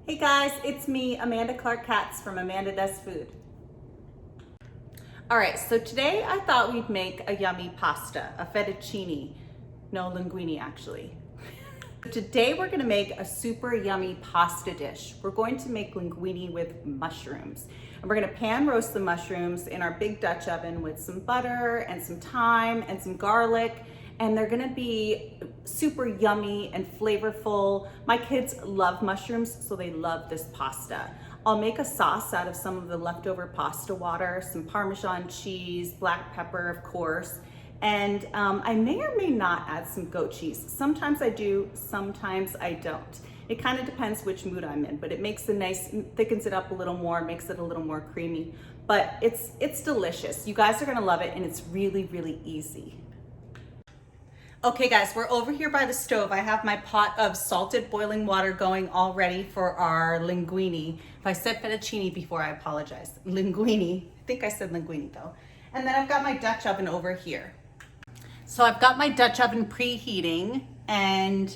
Hey guys, it's me, Amanda Clark Katz from Amanda Does Food. All right, so today I thought we'd make a yummy pasta, a fettuccine. No, linguine actually. Today we're gonna make a super yummy pasta dish. We're going to make linguine with mushrooms. And we're gonna pan roast the mushrooms in our big Dutch oven with some butter and some thyme and some garlic. And they're gonna be super yummy and flavorful. My kids love mushrooms, so they love this pasta. I'll make a sauce out of some of the leftover pasta water, some Parmesan cheese, black pepper, of course. And I may or may not add some goat cheese. Sometimes I do, sometimes I don't. It kind of depends which mood I'm in, but it makes it nice, thickens it up a little more, makes it a little more creamy. But it's delicious. You guys are gonna love it, and it's really, really easy. Okay guys, we're over here by the stove. I have my pot of salted boiling water going all ready for our linguine. If I said fettuccine before, I apologize. Linguine, I think I said linguine though. And then I've got my Dutch oven over here. So I've got my Dutch oven preheating and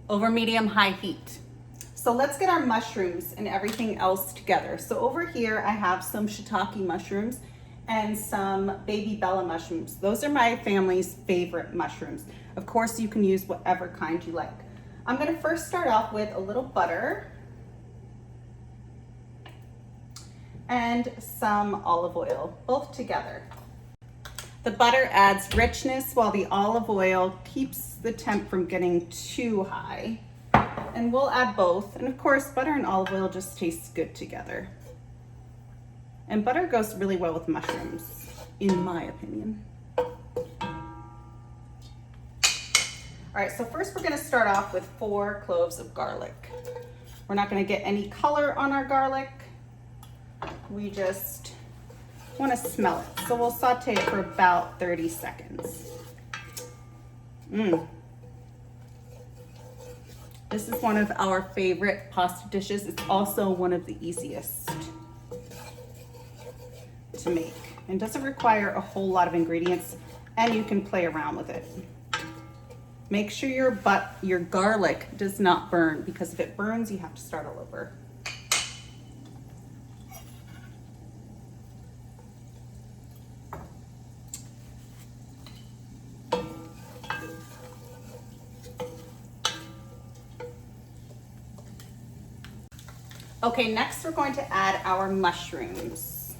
over medium-high heat. So let's get our mushrooms and everything else together. So over here I have some shiitake mushrooms and some baby Bella mushrooms. Those are my family's favorite mushrooms. Of course, you can use whatever kind you like. I'm gonna first start off with a little butter and some olive oil, both together. The butter adds richness while the olive oil keeps the temp from getting too high. And we'll add both. And of course, butter and olive oil just tastes good together. And butter goes really well with mushrooms, in my opinion. All right, so first we're gonna start off with 4 cloves of garlic. We're not gonna get any color on our garlic. We just wanna smell it. So we'll saute it for about 30 seconds. This is one of our favorite pasta dishes. It's also one of the easiest to make and doesn't require a whole lot of ingredients, and you can play around with it. Make sure your garlic does not burn, because if it burns, you have to start all over. Okay, next we're going to add our mushrooms.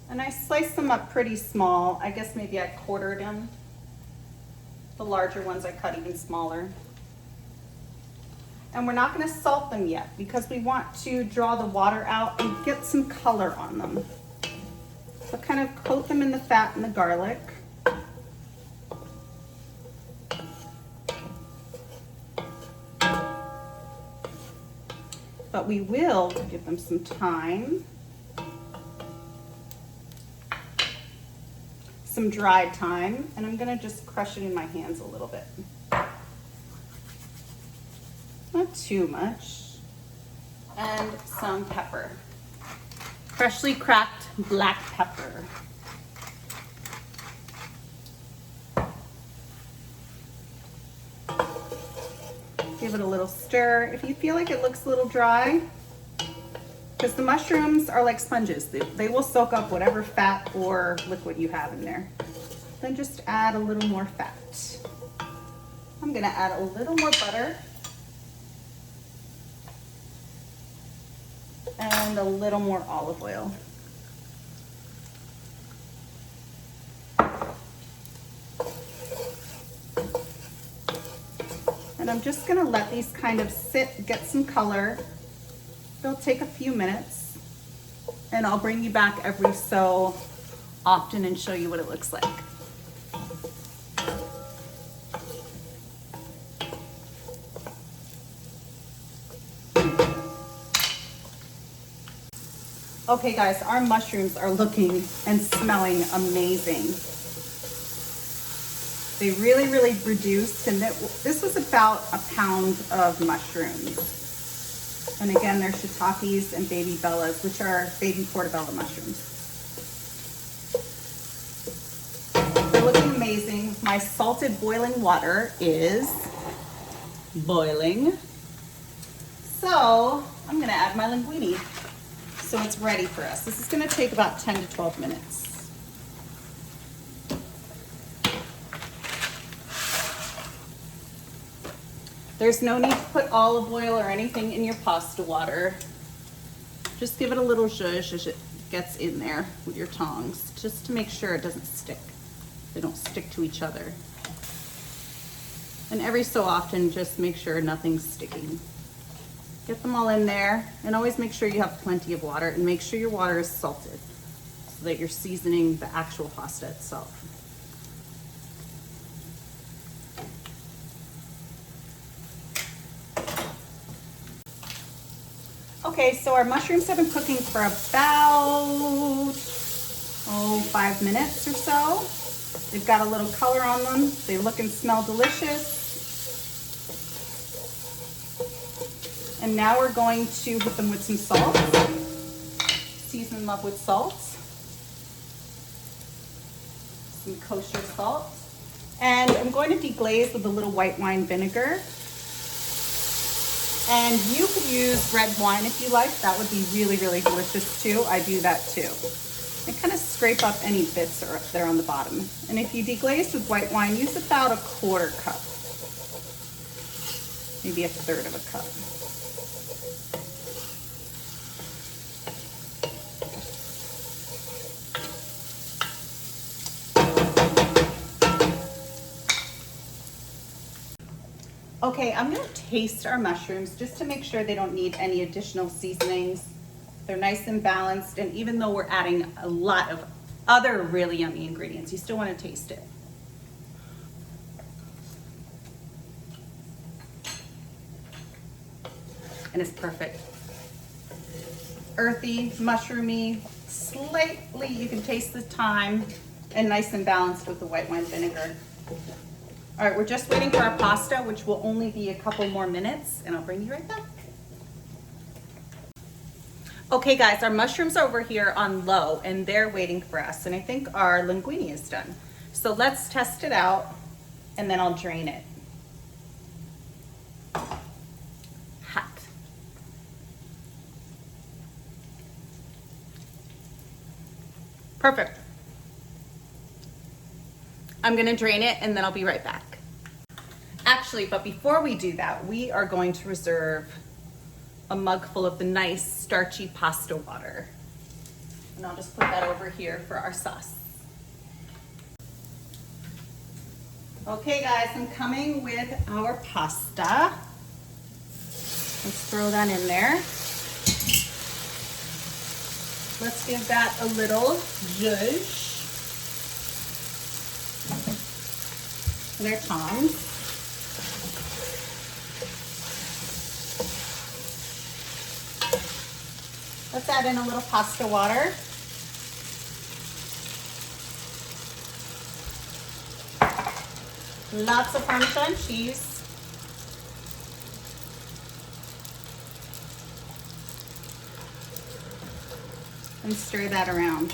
And I sliced them up pretty small. I guess maybe I quartered them. The larger ones I cut even smaller. And we're not gonna salt them yet because we want to draw the water out and get some color on them. So kind of coat them in the fat and the garlic. But we will give them some time. Some dried thyme, and I'm gonna just crush it in my hands a little bit. Not too much. And some pepper. Freshly cracked black pepper. Give it a little stir. If you feel like it looks a little dry, because the mushrooms are like sponges. They will soak up whatever fat or liquid you have in there. Then just add a little more fat. I'm gonna add a little more butter and a little more olive oil. And I'm just gonna let these kind of sit, get some color. They'll take a few minutes, and I'll bring you back every so often and show you what it looks like. Okay guys, our mushrooms are looking and smelling amazing. They really, really reduced, and this was about a pound of mushrooms. And again, they're shiitakes and baby bellas, which are baby portobello mushrooms. They're looking amazing. My salted boiling water is boiling. So I'm gonna add my linguine. So it's ready for us. This is gonna take about 10 to 12 minutes. There's no need to put olive oil or anything in your pasta water. Just give it a little zhuzh as it gets in there with your tongs, just to make sure it doesn't stick. They don't stick to each other. And every so often, just make sure nothing's sticking. Get them all in there, and always make sure you have plenty of water, and make sure your water is salted so that you're seasoning the actual pasta itself. Okay, so our mushrooms have been cooking for about 5 minutes or so. They've got a little color on them. They look and smell delicious. And now we're going to hit them with some salt. Season them up with salt. Some kosher salt. And I'm going to deglaze with a little white wine vinegar. And you could use red wine if you like. That would be really, really delicious too. I do that too. And kind of scrape up any bits that are on the bottom. And if you deglaze with white wine, use about 1/4 cup. Maybe 1/3 of a cup. Okay, I'm gonna taste our mushrooms just to make sure they don't need any additional seasonings. They're nice and balanced, and even though we're adding a lot of other really yummy ingredients, you still wanna taste it. And it's perfect. Earthy, mushroomy, slightly, you can taste the thyme, and nice and balanced with the white wine vinegar. All right, we're just waiting for our pasta, which will only be a couple more minutes, and I'll bring you right back. Okay guys, our mushrooms are over here on low, and they're waiting for us, and I think our linguine is done. So let's test it out, and then I'll drain it. Hot. Perfect. I'm gonna drain it, and then I'll be right back. Actually, but before we do that, we are going to reserve a mug full of the nice starchy pasta water. And I'll just put that over here for our sauce. Okay guys, I'm coming with our pasta. Let's throw that in there. Let's give that a little zhuzh with our tongs. Let's add in a little pasta water. Lots of Parmesan cheese. And stir that around.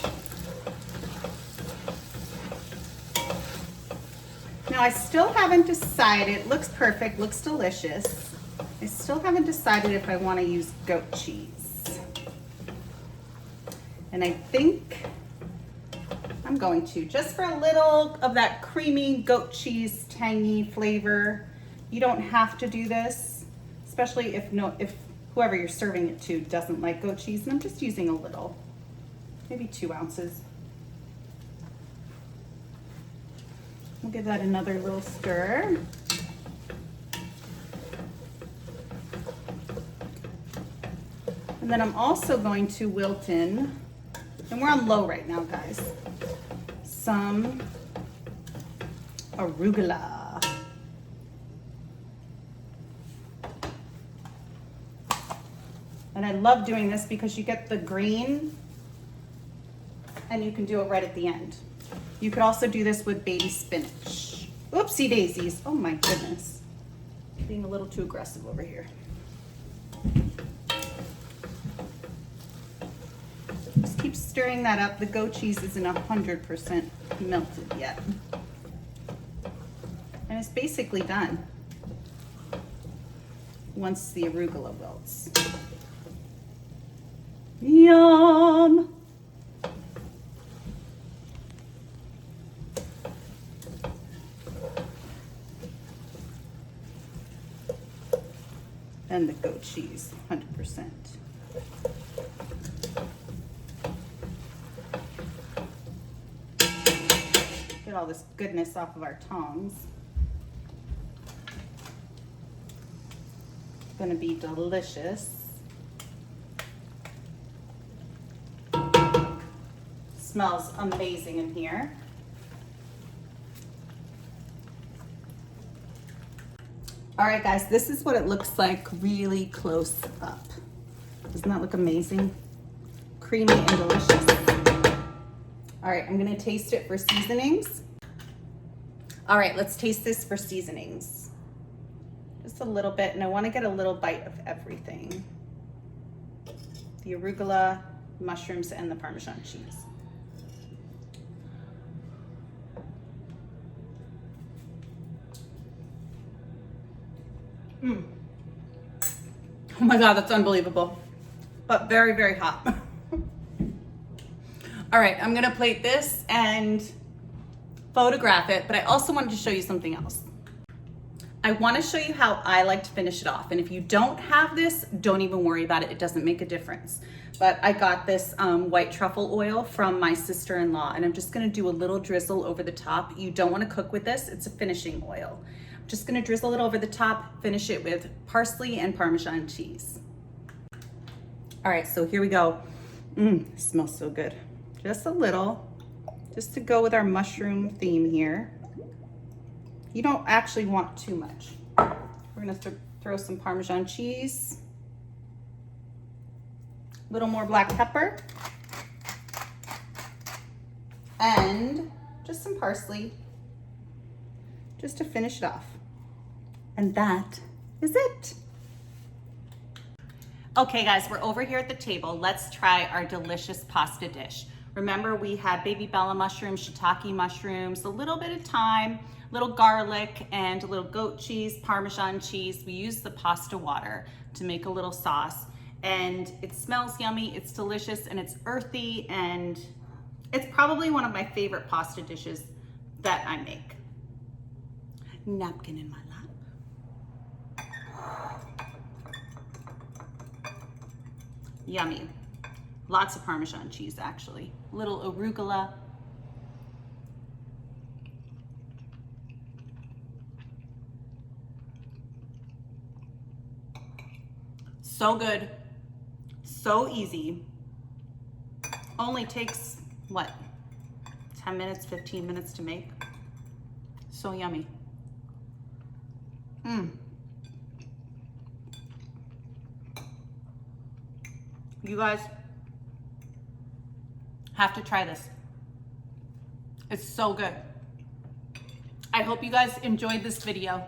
Now I still haven't decided, it looks perfect, looks delicious. I still haven't decided if I want to use goat cheese. And I think I'm going to, just for a little of that creamy goat cheese, tangy flavor. You don't have to do this, especially if whoever you're serving it to doesn't like goat cheese. And I'm just using a little, maybe 2 ounces. We'll give that another little stir. And then I'm also going to wilt in, and we're on low right now, guys, some arugula. And I love doing this because you get the green and you can do it right at the end. You could also do this with baby spinach. Oopsie daisies. Oh my goodness. Being a little too aggressive over here. Just keep stirring that up. The goat cheese isn't 100% melted yet. And it's basically done. once the arugula wilts. Yum! And the goat cheese, 100%. Get all this goodness off of our tongs. It's gonna be delicious. Smells amazing in here. All right, guys, this is what it looks like really close up. Doesn't that look amazing? Creamy and delicious. All right, I'm gonna taste it for seasonings. All right, let's taste this for seasonings. Just a little bit, and I wanna get a little bite of everything. The arugula, mushrooms, and the Parmesan cheese. Oh my God, that's unbelievable. But very, very hot. All right, I'm gonna plate this and photograph it, but I also wanted to show you something else. I wanna show you how I like to finish it off. And if you don't have this, don't even worry about it. It doesn't make a difference. But I got this white truffle oil from my sister-in-law, and I'm just gonna do a little drizzle over the top. You don't wanna cook with this, it's a finishing oil. I'm just gonna drizzle it over the top, finish it with parsley and Parmesan cheese. All right, so here we go. It smells so good. Just a little, just to go with our mushroom theme here. You don't actually want too much. We're gonna throw some Parmesan cheese, a little more black pepper, and just some parsley, just to finish it off. And that is it. Okay guys, we're over here at the table. Let's try our delicious pasta dish. Remember, we had baby bella mushrooms, shiitake mushrooms, a little bit of thyme, little garlic, and a little goat cheese, Parmesan cheese. We used the pasta water to make a little sauce, and it smells yummy, it's delicious, and it's earthy, and it's probably one of my favorite pasta dishes that I make. Napkin in my lap. Yummy. Lots of Parmesan cheese, actually. Little arugula. So good, so easy. Only takes, what, 10 minutes, 15 minutes to make. So yummy. You guys have to try this. It's so good. I hope you guys enjoyed this video.